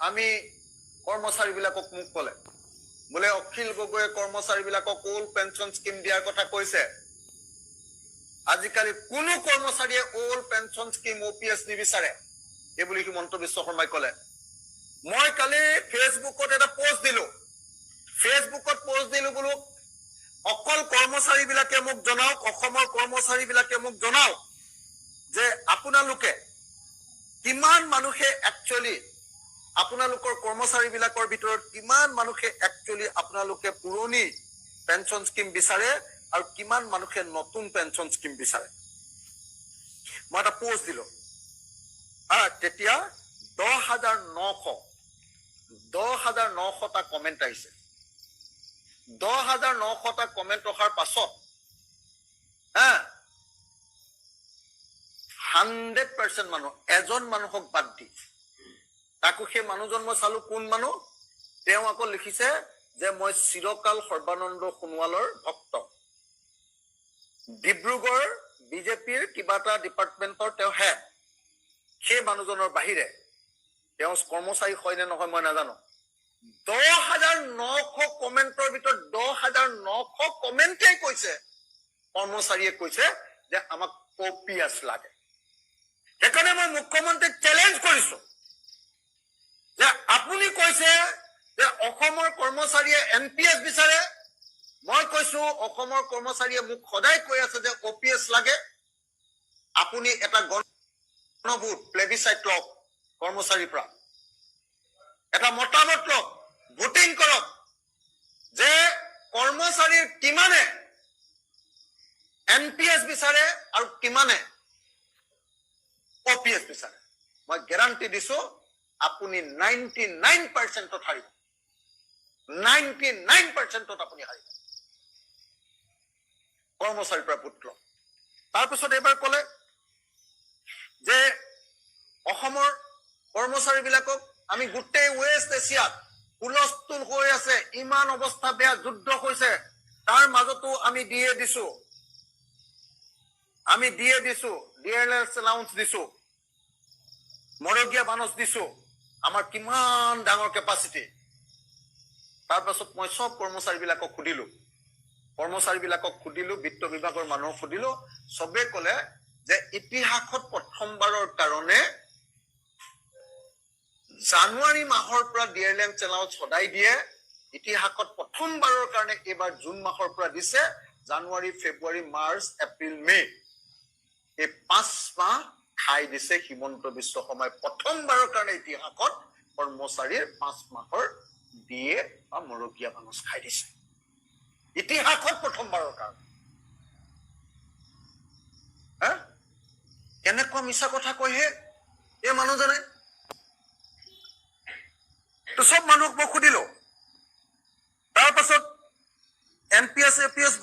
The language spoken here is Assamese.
আমি কৰ্মচাৰীবিলাকক মোক ক'লে বোলে অখিল গগৈয়ে কৰ্মচাৰীবিলাকক ওল্ড পেঞ্চন স্কিম দিয়াৰ কথা কৈছে আজিকালি কোনো কৰ্মচাৰীয়ে ওল্ড পেঞ্চন স্কিম OPS নিবিচাৰে এই বুলি হিমন্ত বিশ্ব শৰ্মাই ক'লে মই কালি ফেচবুকত এটা পোষ্ট দিলো বোলো অকল কৰ্মচাৰীবিলাকে মোক জনাওক অসমৰ কৰ্মচাৰীবিলাকে মোক জনাওক যে আপোনালোকে কিমান মানুহে একচুয়ালি আপোনালোকৰ কৰ্মচাৰীবিলাকৰ ভিতৰত কিমান মানুহে একচুয়ালি আপোনালোকে পুৰণি পেঞ্চন স্কিম বিচাৰে আৰু কিমান মানুহে নতুন পেঞ্চন স্কিম বিচাৰে মই এটা পোষ্ট দিলো তেতিয়া 10,900টা কমেন্ট আহিছে 10,900টা কমেন্ট অহাৰ পাছত 100% মানুহ এজন মানুহক বাদ দি তাকো সেই মানুহজন মই চালো কোন মানুহ তেওঁ আকৌ লিখিছে যে মই চিৰকাল সৰ্বানন্দ সোণোৱালৰ ভক্ত ডিব্ৰুগড় বিজেপিৰ কিবা এটা ডিপাৰ্টমেন্টৰ তেওঁ হেড সেই মানুহজনৰ বাহিৰে তেওঁ কৰ্মচাৰী হয় নে নহয় মই নাজানো 10,900 কমেন্টৰ ভিতৰত 10,900 কমেন্টে কৈছে কৰ্মচাৰীয়ে কৈছে যে আমাক OPS লাগে সেইকাৰণে মই মুখ্যমন্ত্ৰীক চ্যালেঞ্জ কৰিছো যে আপুনি কৈছে যে অসমৰ কৰ্মচাৰীয়ে NPS বিচাৰে মই কৈছো অসমৰ কৰ্মচাৰীয়ে মোক সদায় কৈ আছে যে OPS লাগে আপুনি এটা গণভোট প্লেবিচাইট লওক কৰ্মচাৰীৰ পৰা এটা মতামত লওক ভোটিং কৰক যে কৰ্মচাৰীৰ কিমানে NPS বিচাৰে আৰু কিমানে OPS বিচাৰে মই গ্যাৰান্টি দিছো আপুনি 99% হাৰিব 99% আপুনি হাৰিব কৰ্মচাৰীৰ পৰা ভোট লওক তাৰপিছত এবাৰ ক'লে যে অসমৰ কৰ্মচাৰীবিলাকক আমি গোটেই ৱেষ্ট এছিয়াত হুলস্থুল হৈ আছে ইমান অৱস্থা বেয়া যুদ্ধ হৈছে তাৰ মাজতো আমি দিয়ে দিছো ডিএলএছ এলাউন্স দিছো মৰগীয়া বানচ দিছো আমাৰ কিমান ডাঙৰ কেপাসিটি তাৰপাছত মই সব কৰ্মচাৰীবিলাকক সুধিলো বিত্ত বিভাগৰ মানুহক সুধিলো সবে ক'লে যে ইতিহাসত প্ৰথমবাৰৰ কাৰণে জানুৱাৰী মাহৰ পৰা ডিএলএম এলাউন্স সদায় দিয়ে ইতিহাসত প্ৰথমবাৰৰ কাৰণে এবাৰ জুন মাহৰ পৰা দিছে জানুৱাৰী ফেব্ৰুৱাৰী মাৰ্চ এপ্ৰিল মে এই 5 মাহ খাই দিছে হিমন্ত বিশ্ব শৰ্মাই প্ৰথমবাৰৰ কাৰণে ইতিহাসত কৰ্মচাৰীৰ 5 মাহৰ দিয়ে বা মৰগীয়া বানচ খাই দিছে ইতিহাসত প্ৰথমবাৰৰ কাৰণে কেনেকুৱা মিছা কথা কয় হে এই মানুহজনে তো সব মানুহক মই সুধিলো তাৰ পাছত NPS APS